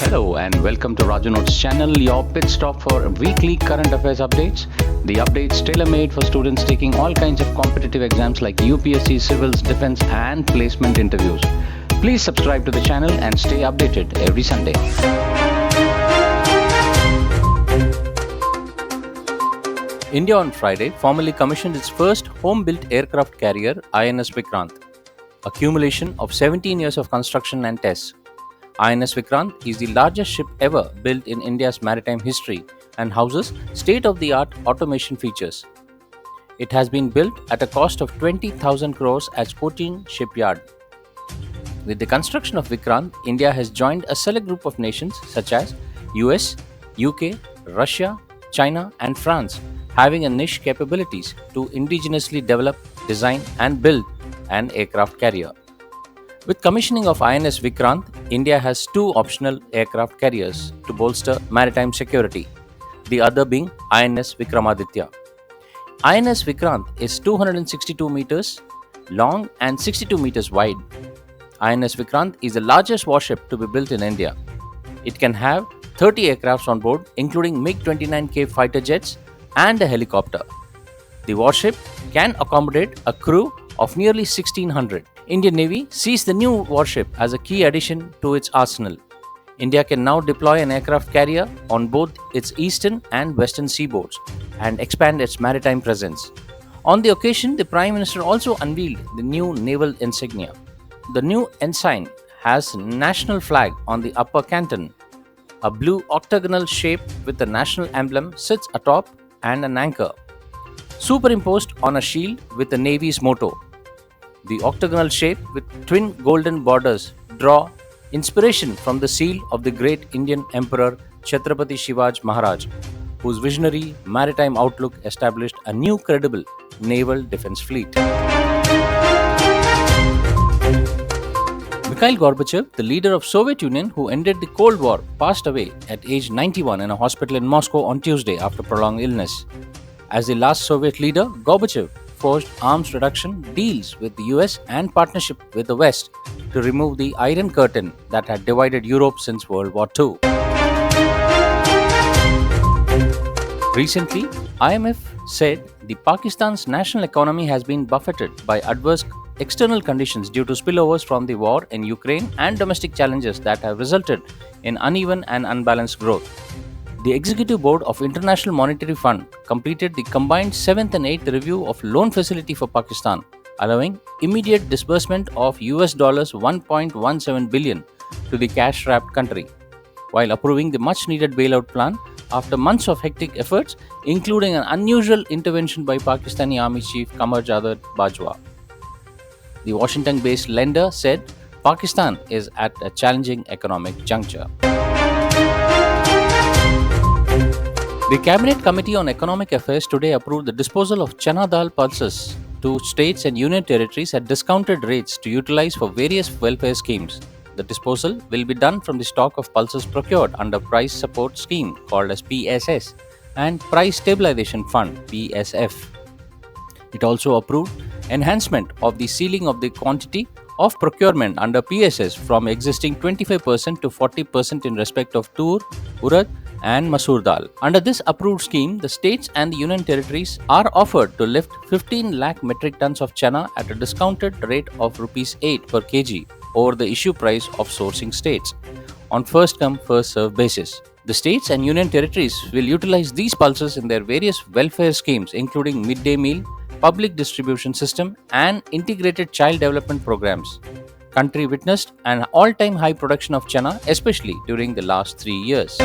Hello and welcome to Raju Notes channel, your pit stop for weekly current affairs updates. The updates tailor-made for students taking all kinds of competitive exams like UPSC, civils, defense and placement interviews. Please subscribe to the channel and stay updated every Sunday. India on Friday formally commissioned its first home-built aircraft carrier, INS Vikrant, accumulation of 17 years of construction and tests. INS Vikrant is the largest ship ever built in India's maritime history and houses state-of-the-art automation features. It has been built at a cost of 20,000 crores at Cochin shipyard. With the construction of Vikrant, India has joined a select group of nations such as US, UK, Russia, China and France, having a niche capabilities to indigenously develop, design and build an aircraft carrier. With commissioning of INS Vikrant, India has two optional aircraft carriers to bolster maritime security, the other being INS Vikramaditya. INS Vikrant is 262 meters long and 62 meters wide. INS Vikrant is the largest warship to be built in India. It can have 30 aircrafts on board, including MiG-29K fighter jets and a helicopter. The warship can accommodate a crew of nearly 1,600. Indian Navy sees the new warship as a key addition to its arsenal. India can now deploy an aircraft carrier on both its eastern and western seaboards and expand its maritime presence. On the occasion, the Prime Minister also unveiled the new naval insignia. The new ensign has national flag on the upper canton. A blue octagonal shape with the national emblem sits atop and an anchor, superimposed on a shield with the Navy's motto. The octagonal shape with twin golden borders draw inspiration from the seal of the great Indian Emperor Chhatrapati Shivaji Maharaj, whose visionary maritime outlook established a new credible naval defense fleet. Mikhail Gorbachev, the leader of Soviet Union who ended the Cold War, passed away at age 91 in a hospital in Moscow on Tuesday after prolonged illness. As the last Soviet leader, Gorbachev forged arms reduction deals with the US and partnership with the West to remove the Iron Curtain that had divided Europe since World War II. Recently, IMF said the Pakistan's national economy has been buffeted by adverse external conditions due to spillovers from the war in Ukraine and domestic challenges that have resulted in uneven and unbalanced growth. The Executive Board of International Monetary Fund completed the combined 7th and 8th review of loan facility for Pakistan, allowing immediate disbursement of US dollars 1.17 billion to the cash-strapped country, while approving the much-needed bailout plan after months of hectic efforts, including an unusual intervention by Pakistani Army Chief Qamar Javed Bajwa. The Washington-based lender said Pakistan is at a challenging economic juncture. The Cabinet Committee on Economic Affairs today approved the disposal of chana dal pulses to states and union territories at discounted rates to utilize for various welfare schemes. The disposal will be done from the stock of pulses procured under Price Support Scheme called as PSS and Price Stabilization Fund PSF. It also approved enhancement of the ceiling of the quantity of procurement under PSS from existing 25% to 40% in respect of tur, urad and masoor dal. Under this approved scheme, the states and the union territories are offered to lift 15 lakh metric tons of chana at a discounted rate of Rs 8 per kg over the issue price of sourcing states on first come first served basis. The states and union territories will utilize these pulses in their various welfare schemes including midday meal, public distribution system and integrated child development programs. Country witnessed an all-time high production of chana, especially during the last 3 years.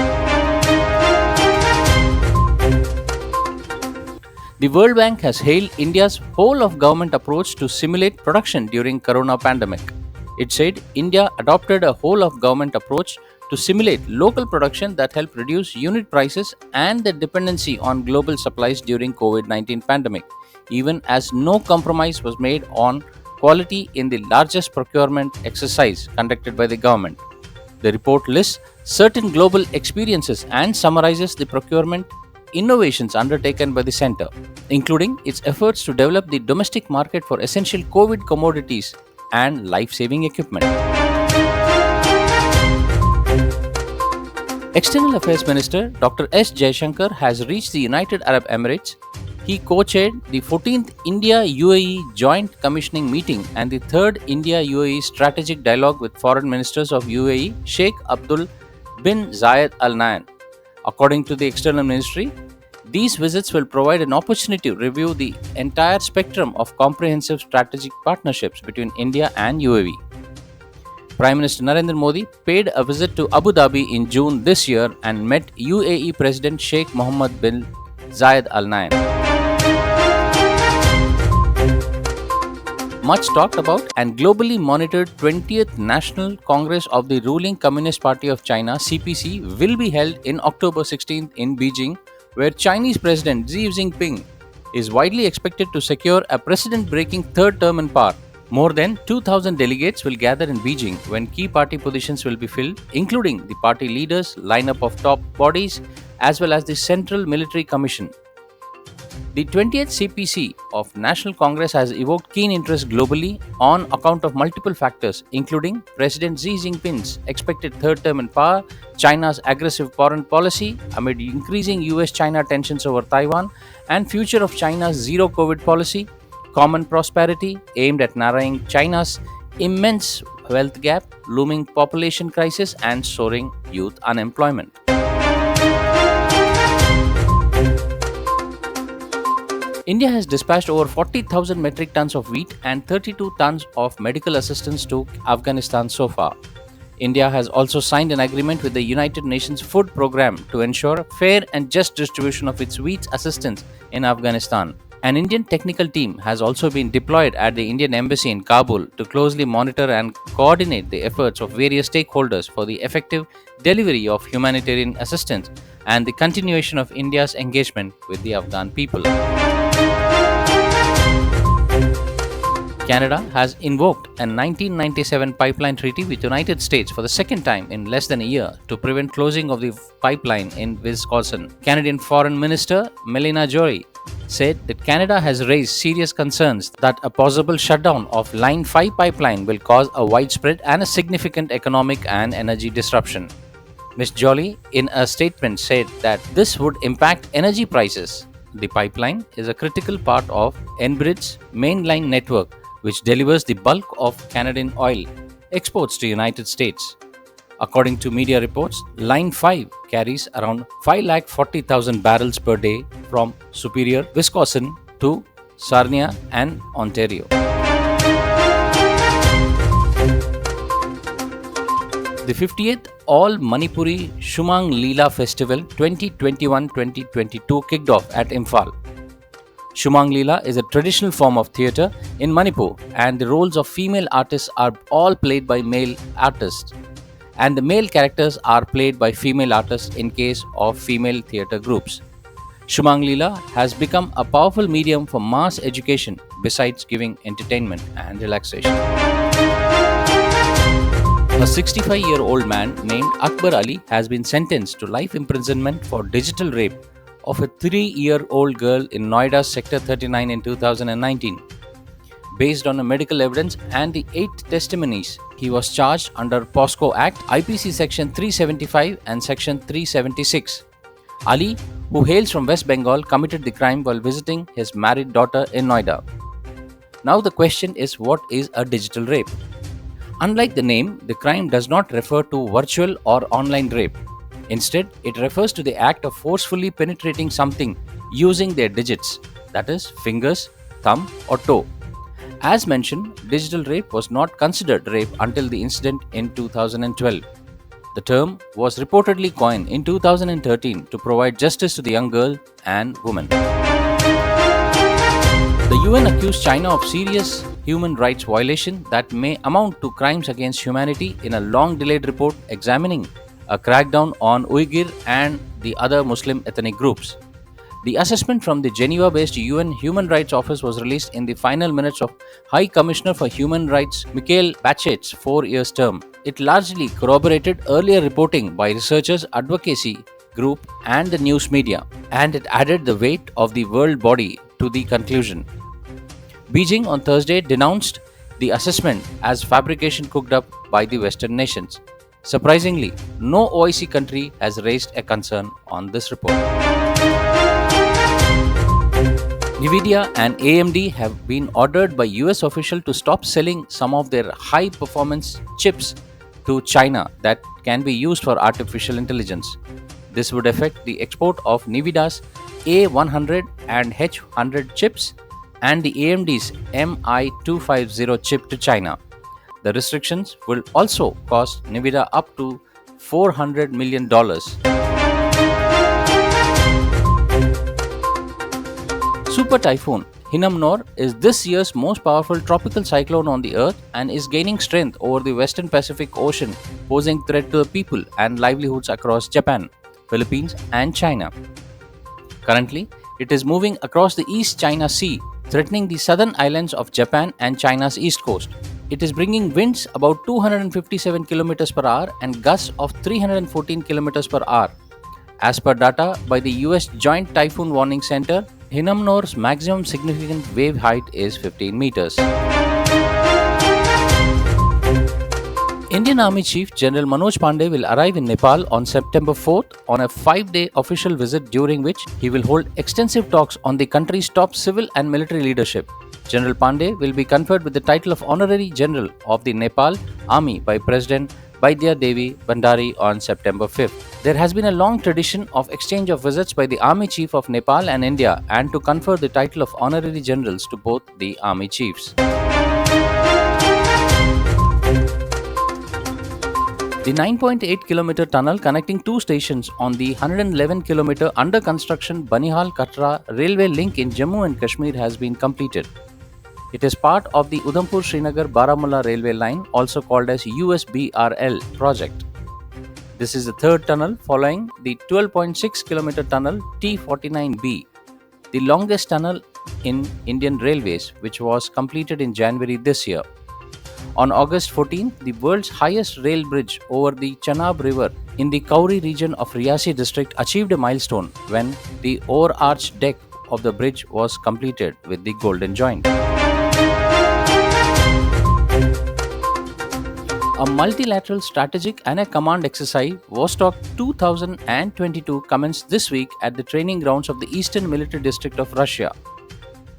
The World Bank has hailed India's whole-of-government approach to simulate production during corona pandemic. It said India adopted a whole-of-government approach to simulate local production that helped reduce unit prices and the dependency on global supplies during COVID-19 pandemic, even as no compromise was made on quality in the largest procurement exercise conducted by the government. The report lists certain global experiences and summarizes the procurement innovations undertaken by the center, including its efforts to develop the domestic market for essential COVID commodities and life-saving equipment. External Affairs Minister Dr. S. Jaishankar has reached the United Arab Emirates. He co-chaired the 14th India-UAE Joint Commissioning Meeting and the 3rd India-UAE Strategic Dialogue with Foreign Ministers of UAE Sheikh Abdul bin Zayed Al Nahyan. According to the External Ministry, these visits will provide an opportunity to review the entire spectrum of comprehensive strategic partnerships between India and UAE. Prime Minister Narendra Modi paid a visit to Abu Dhabi in June this year and met UAE President Sheikh Mohammed bin Zayed Al Nahyan. Much talked about and globally monitored 20th National Congress of the ruling Communist Party of China (CPC) will be held in October 16th in Beijing, where Chinese President Xi Jinping is widely expected to secure a precedent-breaking third term in power. More than 2,000 delegates will gather in Beijing when key party positions will be filled, including the party leaders, lineup of top bodies, as well as the Central Military Commission. The 20th CPC of National Congress has evoked keen interest globally on account of multiple factors, including President Xi Jinping's expected third term in power, China's aggressive foreign policy amid increasing US-China tensions over Taiwan, and future of China's zero-COVID policy, common prosperity aimed at narrowing China's immense wealth gap, looming population crisis, and soaring youth unemployment. India has dispatched over 40,000 metric tons of wheat and 32 tons of medical assistance to Afghanistan so far. India has also signed an agreement with the United Nations Food Programme to ensure fair and just distribution of its wheat assistance in Afghanistan. An Indian technical team has also been deployed at the Indian Embassy in Kabul to closely monitor and coordinate the efforts of various stakeholders for the effective delivery of humanitarian assistance and the continuation of India's engagement with the Afghan people. Canada has invoked a 1997 pipeline treaty with the United States for the second time in less than a year to prevent closing of the pipeline in Wisconsin. Canadian Foreign Minister Melina Joly said that Canada has raised serious concerns that a possible shutdown of Line 5 pipeline will cause a widespread and a significant economic and energy disruption. Ms. Joly, in a statement, said that this would impact energy prices. The pipeline is a critical part of Enbridge's mainline network, which delivers the bulk of Canadian oil exports to the United States. According to media reports, Line 5 carries around 540,000 barrels per day from Superior, Wisconsin to Sarnia and Ontario. The 50th All Manipuri Shumang Lila Festival 2021-2022 kicked off at Imphal. Shumang Lila is a traditional form of theatre in Manipur, and the roles of female artists are all played by male artists, and the male characters are played by female artists in case of female theatre groups. Shumang Lila has become a powerful medium for mass education besides giving entertainment and relaxation. A 65-year-old man named Akbar Ali has been sentenced to life imprisonment for digital rape of a 3-year-old girl in Noida's Sector 39 in 2019. Based on a medical evidence and the 8 testimonies, he was charged under POSCO Act, IPC Section 375 and Section 376. Ali, who hails from West Bengal, committed the crime while visiting his married daughter in Noida. Now the question is, what is a digital rape? Unlike the name, the crime does not refer to virtual or online rape. Instead, it refers to the act of forcefully penetrating something using their digits, that is, fingers, thumb, or toe. As mentioned, digital rape was not considered rape until the incident in 2012. The term was reportedly coined in 2013 to provide justice to the young girl and woman. The UN accused China of serious human rights violation that may amount to crimes against humanity in a long-delayed report examining a crackdown on Uyghur and the other Muslim ethnic groups. The assessment from the Geneva-based UN Human Rights Office was released in the final minutes of High Commissioner for Human Rights Mikhail Bachet's 4-year term. It largely corroborated earlier reporting by researchers, advocacy group, and the news media, and it added the weight of the world body to the conclusion. Beijing on Thursday denounced the assessment as fabrication cooked up by the Western nations. Surprisingly, no OIC country has raised a concern on this report. Nvidia and AMD have been ordered by US officials to stop selling some of their high performance chips to China that can be used for artificial intelligence. This would affect the export of Nvidia's A100 and H100 chips and the AMD's MI250 chip to China. The restrictions will also cost Nvidia up to $400 million. Super Typhoon Hinnamnor is this year's most powerful tropical cyclone on the Earth and is gaining strength over the Western Pacific Ocean, posing threat to the people and livelihoods across Japan, Philippines, and China. Currently, it is moving across the East China Sea, threatening the southern islands of Japan and China's east coast. It is bringing winds about 257 km per hour and gusts of 314 km per hour. As per data by the US Joint Typhoon Warning Center, Hinnamnor's maximum significant wave height is 15 meters. Indian Army Chief General Manoj Pandey will arrive in Nepal on September 4th on a 5-day official visit during which he will hold extensive talks on the country's top civil and military leadership. General Pandey will be conferred with the title of Honorary General of the Nepal Army by President Baidya Devi Bhandari on September 5th. There has been a long tradition of exchange of visits by the Army Chief of Nepal and India and to confer the title of Honorary Generals to both the Army Chiefs. The 9.8-kilometer tunnel connecting two stations on the 111-kilometer under construction Banihal-Katra railway link in Jammu and Kashmir has been completed. It is part of the Udhampur-Srinagar-Baramulla railway line, also called as USBRL project. This is the third tunnel following the 12.6-kilometer tunnel T49B, the longest tunnel in Indian Railways, which was completed in January this year. On August 14, the world's highest rail bridge over the Chenab River in the Kauri region of Riyasi district achieved a milestone when the overarched deck of the bridge was completed with the golden joint. A multilateral strategic and a command exercise, Vostok 2022, commenced this week at the training grounds of the Eastern Military District of Russia.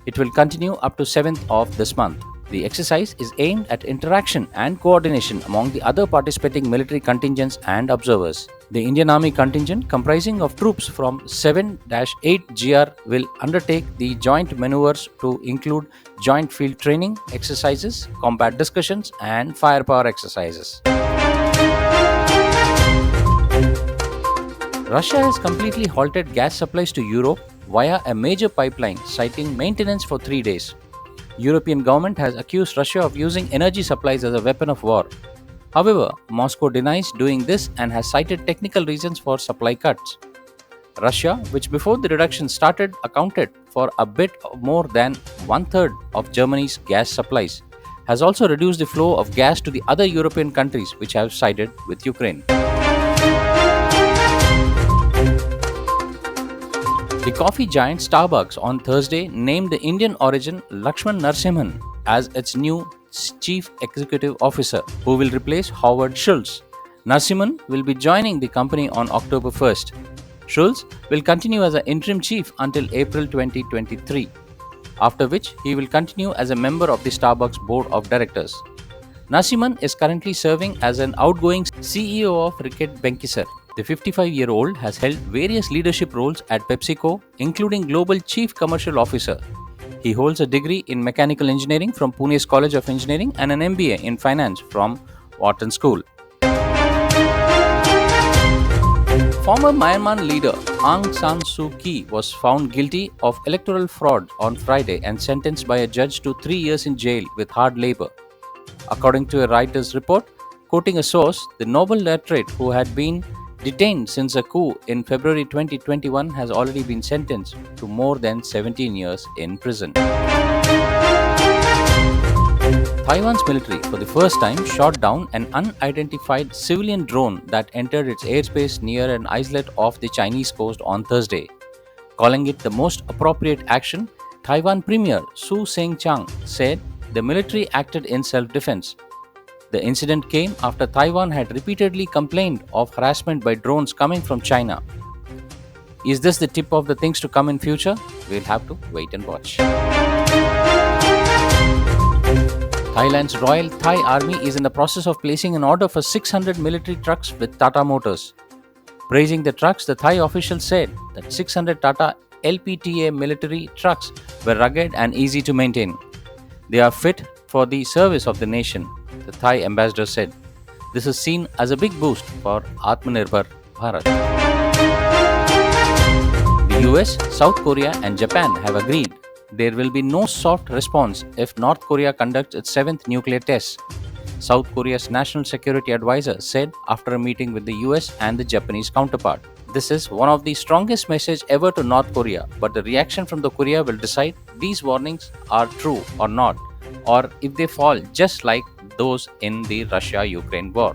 It will continue up to 7th of this month. The exercise is aimed at interaction and coordination among the other participating military contingents and observers. The Indian Army contingent, comprising of troops from 7-8 GR, will undertake the joint maneuvers to include joint field training exercises, combat discussions, and firepower exercises. Russia has completely halted gas supplies to Europe via a major pipeline, citing maintenance for 3 days. European government has accused Russia of using energy supplies as a weapon of war. However, Moscow denies doing this and has cited technical reasons for supply cuts. Russia, which before the reduction started accounted for a bit more than 1/3 of Germany's gas supplies, has also reduced the flow of gas to the other European countries which have sided with Ukraine. The coffee giant Starbucks on Thursday named the Indian origin Lakshman Narasimhan as its new chief executive officer, who will replace Howard Schultz. Narasimhan will be joining the company on October 1st. Schultz will continue as an interim chief until April 2023, after which he will continue as a member of the Starbucks board of directors. Narasimhan is currently serving as an outgoing CEO of Ricket Benkisar. The 55-year-old has held various leadership roles at PepsiCo, including Global Chief Commercial Officer. He holds a degree in Mechanical Engineering from Pune's College of Engineering and an MBA in Finance from Wharton School. Former Myanmar leader Aung San Suu Kyi was found guilty of electoral fraud on Friday and sentenced by a judge to 3 years in jail with hard labor. According to a Reuters report, quoting a source, the Nobel laureate, who had been detained since a coup in February 2021, has already been sentenced to more than 17 years in prison. Taiwan's military, for the first time, shot down an unidentified civilian drone that entered its airspace near an islet off the Chinese coast on Thursday. Calling it the most appropriate action, Taiwan Premier Su Seng-chang said the military acted in self-defense. The incident came after Taiwan had repeatedly complained of harassment by drones coming from China. Is this the tip of the things to come in future? We'll have to wait and watch. Thailand's Royal Thai Army is in the process of placing an order for 600 military trucks with Tata Motors. Praising the trucks, the Thai official said that 600 Tata LPTA military trucks were rugged and easy to maintain. They are fit for the service of the nation, the Thai ambassador said. This is seen as a big boost for Atmanirbhar Bharat. The US, South Korea and Japan have agreed there will be no soft response if North Korea conducts its 7th nuclear test, South Korea's national security advisor said after a meeting with the US and the Japanese counterpart. This is one of the strongest messages ever to North Korea, but the reaction from the Korea will decide these warnings are true or not, or if they fall just like those in the Russia-Ukraine war.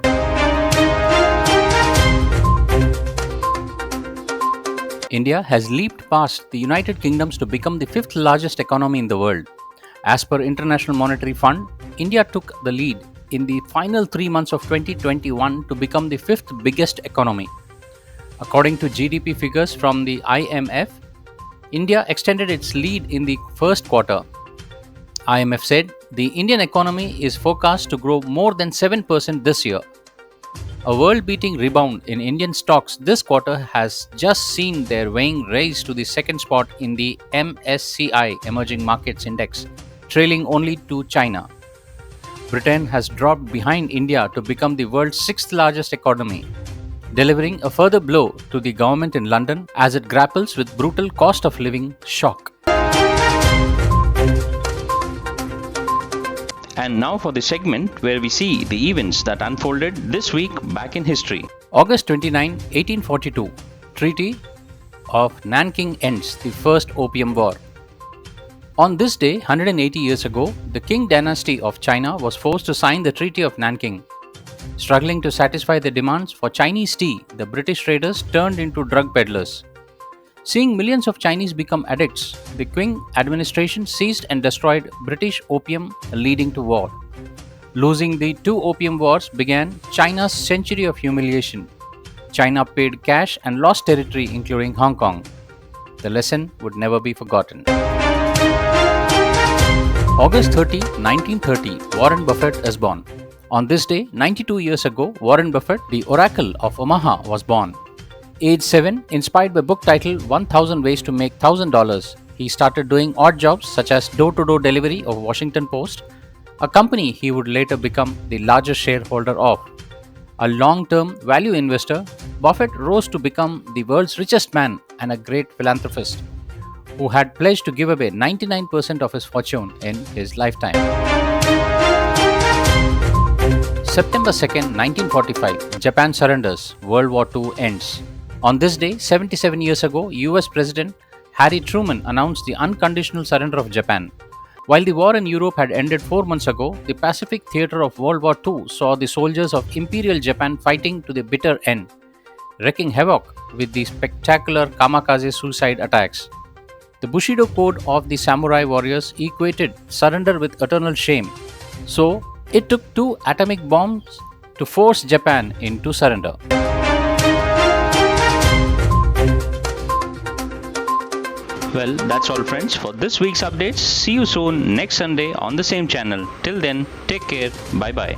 India has leaped past the United Kingdom to become the 5th largest economy in the world. As per International Monetary Fund, India took the lead in the final 3 months of 2021 to become the 5th biggest economy. According to GDP figures from the IMF, India extended its lead in the first quarter. IMF said the Indian economy is forecast to grow more than 7% this year. A world-beating rebound in Indian stocks this quarter has just seen their weighing raise to the second spot in the MSCI Emerging Markets Index, trailing only to China. Britain has dropped behind India to become the world's 6th largest economy, delivering a further blow to the government in London as it grapples with brutal cost of living shock. And now for the segment where we see the events that unfolded this week back in history. August 29, 1842, Treaty of Nanking ends the First Opium War. On this day, 180 years ago, the Qing dynasty of China was forced to sign the Treaty of Nanking. Struggling to satisfy the demands for Chinese tea, the British traders turned into drug peddlers. Seeing millions of Chinese become addicts, the Qing administration seized and destroyed British opium, leading to war. Losing the 2 opium wars began China's century of humiliation. China paid cash and lost territory, including Hong Kong. The lesson would never be forgotten. August 30, 1930, Warren Buffett is born. On this day, 92 years ago, Warren Buffett, the Oracle of Omaha, was born. Age 7, inspired by a book titled 1000 Ways to Make $1,000, he started doing odd jobs such as door-to-door delivery of Washington Post, a company he would later become the largest shareholder of. A long-term value investor, Buffett rose to become the world's richest man and a great philanthropist, who had pledged to give away 99% of his fortune in his lifetime. September 2nd, 1945, Japan surrenders, World War II ends. On this day, 77 years ago, US President Harry Truman announced the unconditional surrender of Japan. While the war in Europe had ended 4 months ago, the Pacific theater of World War II saw the soldiers of Imperial Japan fighting to the bitter end, wreaking havoc with the spectacular kamikaze suicide attacks. The Bushido code of the samurai warriors equated surrender with eternal shame, so it took 2 atomic bombs to force Japan into surrender. Well, that's all friends for this week's updates. See you soon next Sunday on the same channel. Till then, take care. Bye bye.